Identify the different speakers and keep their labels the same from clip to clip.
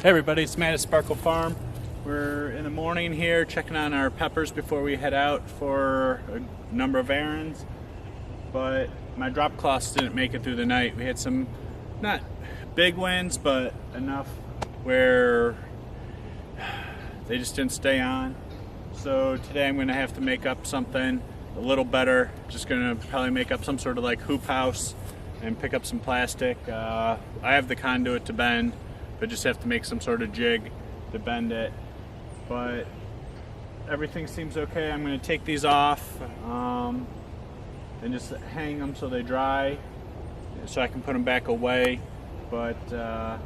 Speaker 1: Hey everybody, it's Matt at Sparkle Farm. We're in the morning here checking on our peppers before we head out for a number of errands. But my drop cloths didn't make it through the night. We had some, not big winds, but enough where they just didn't stay on. So today I'm going to have to make up something a little better. Just going to probably make up some sort of like hoop house and pick up some plastic. I have the conduit to bend, but just have to make some sort of jig to bend it. But everything seems okay. I'm going to take these off and just hang them so they dry so I can put them back away. But I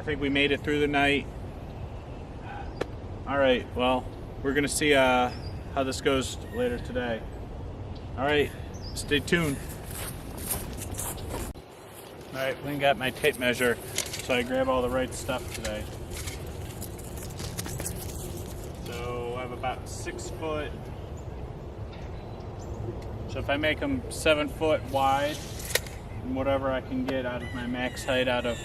Speaker 1: think we made it through the night. Alright, well, we're going to see how this goes later today. Alright, stay tuned. Alright, we got my tape measure so I grab all the right stuff today. So I have about 6 foot. So if I make them 7 foot wide, and whatever I can get out of my max height out of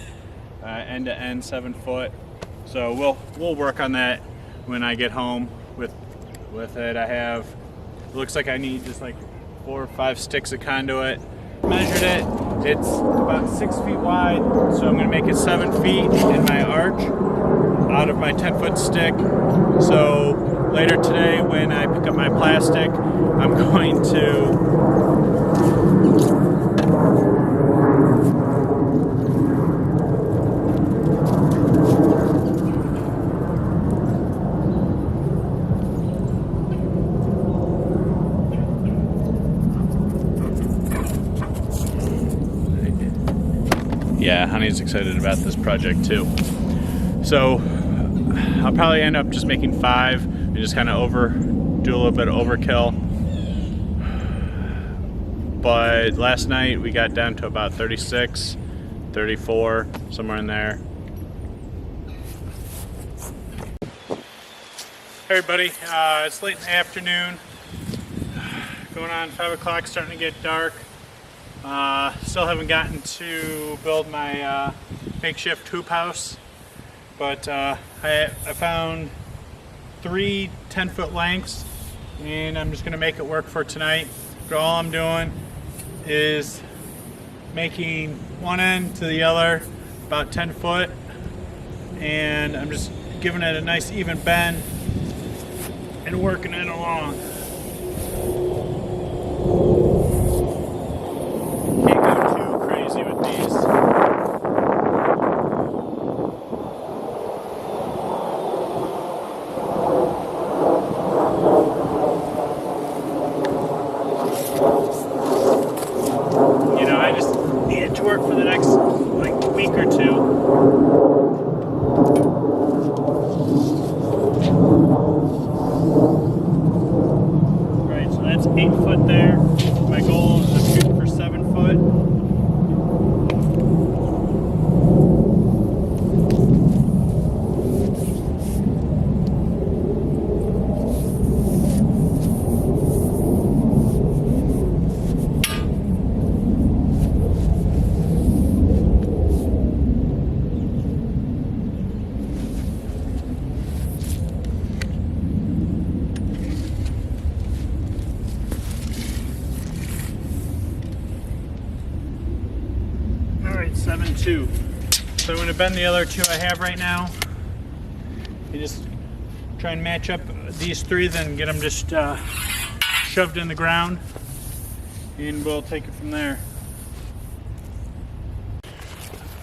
Speaker 1: end to end 7 foot. So we'll work on that when I get home with it. It looks like I need just like 4 or 5 sticks of conduit. Measured it. It's about 6 feet wide, so I'm going to make it 7 feet in my arch out of my 10-foot stick. So later today, when I pick up my plastic, I'm going to yeah, Honey's excited about this project too. So I'll probably end up just making 5 and just kind of do a little bit of overkill. But last night we got down to about 36, 34, somewhere in there. Hey everybody, it's late in the afternoon. Going on 5 o'clock, starting to get dark. Still haven't gotten to build my makeshift hoop house, but I found 3 10-foot lengths, and I'm just going to make it work for tonight. But all I'm doing is making one end to the other about 10 foot, and I'm just giving it a nice even bend and working it along. Work for the next week or two. Right, so that's 8 foot there. My goal is to shoot for 7 foot. Alright, 7-2. So I'm going to bend the other 2 I have right now. You just try and match up these 3, then get them just shoved in the ground, and we'll take it from there.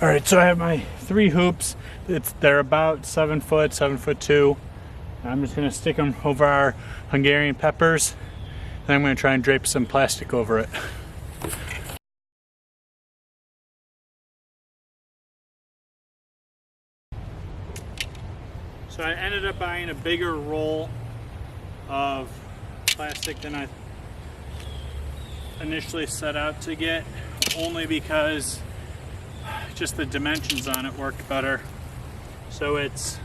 Speaker 1: Alright, so I have my 3 hoops. They're about 7 foot, 7 foot 2. I'm just going to stick them over our Hungarian peppers. Then I'm going to try and drape some plastic over it. So I ended up buying a bigger roll of plastic than I initially set out to get, only because just the dimensions on it worked better. So it's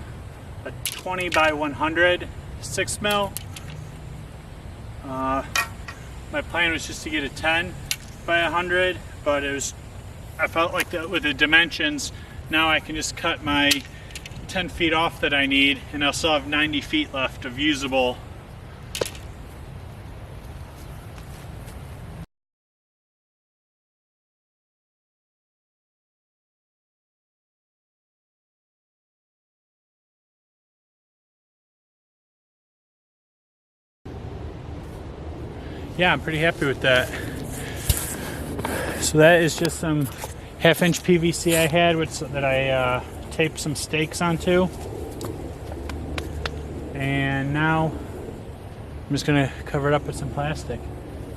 Speaker 1: a 20 by 100 6 mil. My plan was just to get a 10 by 100, but I felt like that with the dimensions, now I can just cut my 10 feet off that I need, and I'll still have 90 feet left of usable. Yeah, I'm pretty happy with that. So that is just some half-inch PVC I had, that I taped some stakes onto. And now I'm just gonna cover it up with some plastic.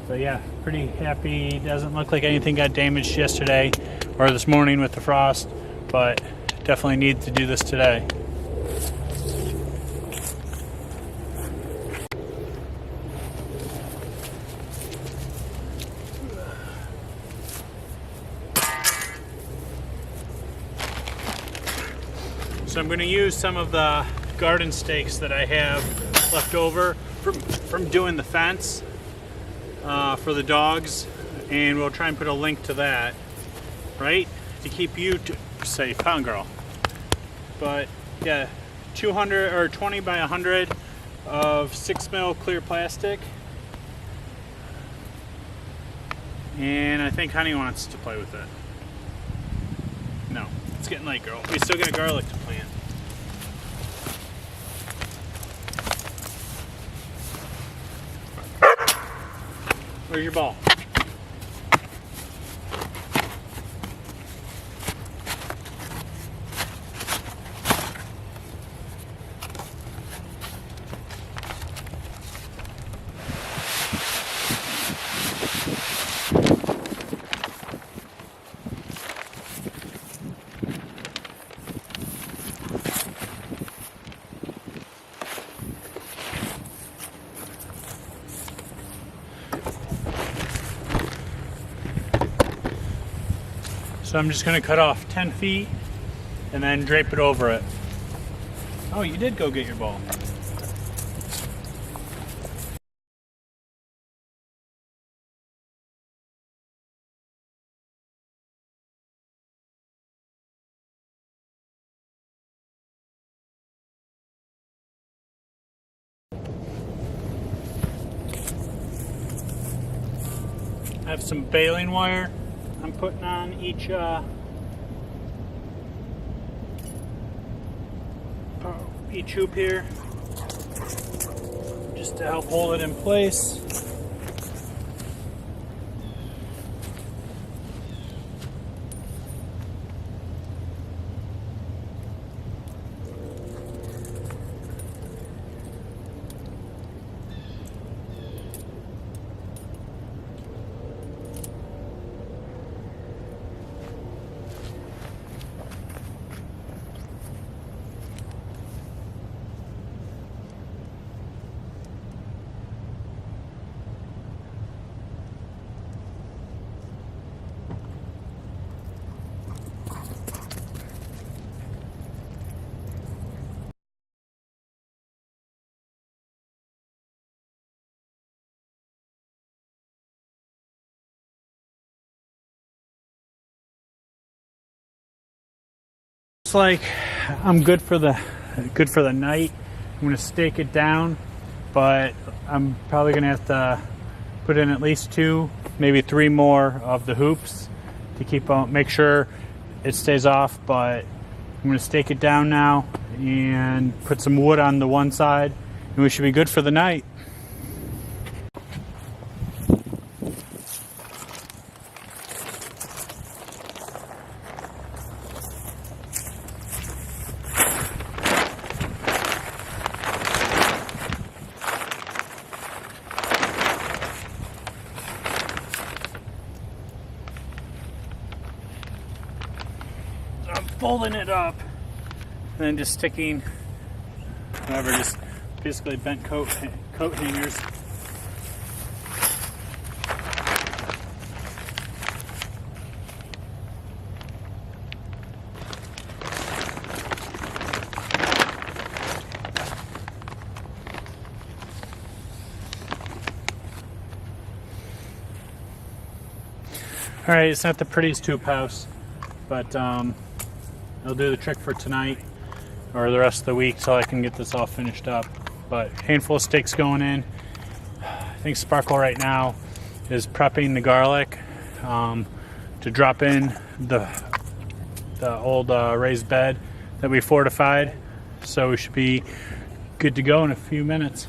Speaker 1: But yeah, pretty happy. Doesn't look like anything got damaged yesterday or this morning with the frost, but definitely need to do this today. So I'm going to use some of the garden stakes that I have left over from doing the fence for the dogs, and we'll try and put a link to that, right, to keep you safe, huh, girl? But yeah, 200 or 20 by 100 of 6mm clear plastic, and I think Honey wants to play with it. No, it's getting late, girl. We still got garlic to plant. Where's your ball? So I'm just going to cut off 10 feet and then drape it over it. Oh, you did go get your ball. I have some baling wire I'm putting on each hoop here, just to help hold it in place. Like I'm good for the night. I'm gonna stake it down, but I'm probably gonna have to put in at least 2, maybe 3 more of the hoops to keep on, make sure it stays off. But I'm gonna stake it down now and put some wood on the one side, and we should be good for the night. Folding it up and then just sticking whatever, just basically bent coat hangers. All right, it's not the prettiest hoop house, but it'll do the trick for tonight. or the rest of the week till I can get this all finished up. But handful of steaks going in. I think Sparkle right now is prepping the garlic to drop in the old raised bed that we fortified. So we should be good to go in a few minutes.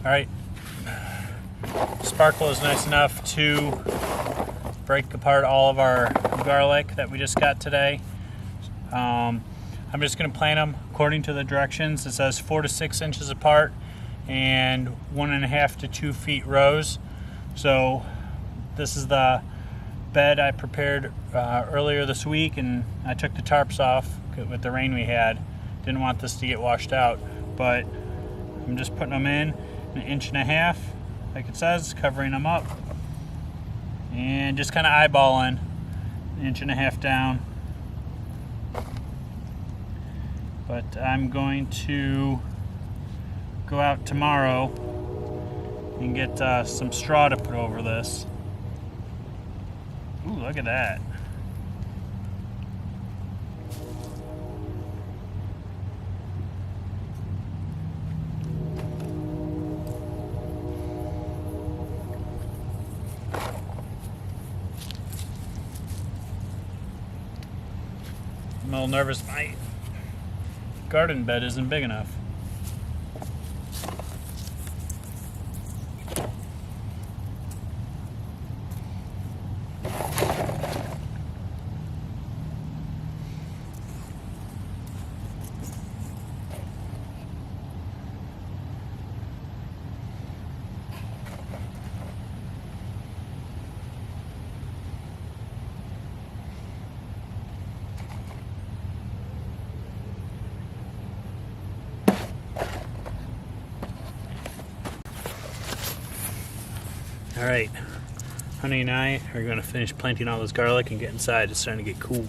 Speaker 1: All right, Sparkle is nice enough to break apart all of our garlic that we just got today. I'm just going to plant them according to the directions. It says 4 to 6 inches apart and 1.5 to 2 feet rows. So this is the bed I prepared earlier this week, and I took the tarps off with the rain we had. Didn't want this to get washed out, but I'm just putting them in 1.5 inches, like it says, covering them up, and just kind of eyeballing 1.5 inches down. But I'm going to go out tomorrow and get some straw to put over this. Ooh, look at that. I'm a little nervous my garden bed isn't big enough. All right, Honey and I are going to finish planting all this garlic and get inside. It's starting to get cool.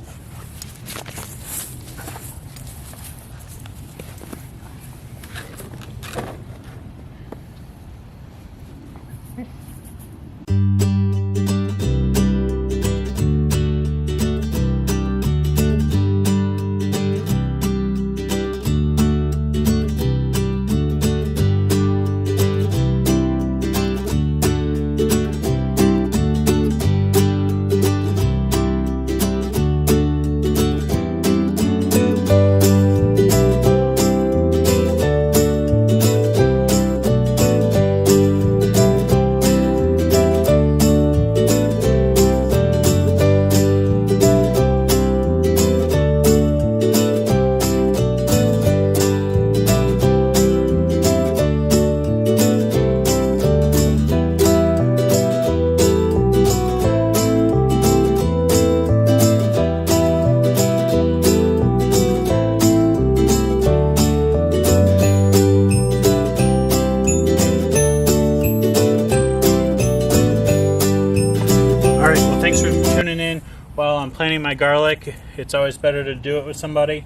Speaker 1: Thanks for tuning in while I'm planting my garlic. It's always better to do it with somebody.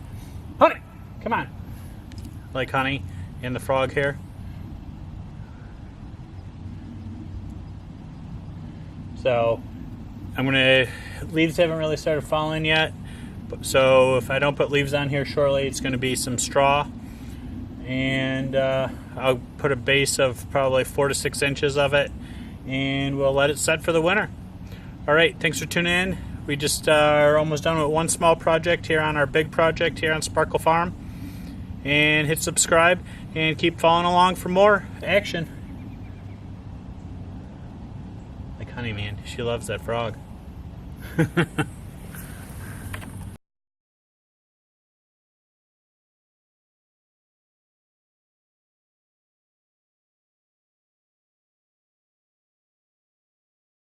Speaker 1: Honey, come on. Like Honey and the frog here. So leaves haven't really started falling yet. So if I don't put leaves on here shortly, it's going to be some straw. And I'll put a base of probably 4 to 6 inches of it. And we'll let it set for the winter. All right, thanks for tuning in. We just are almost done with one small project here on our big project here on Sparkle Farm. And hit subscribe and keep following along for more action. Like Honey, man, she loves that frog.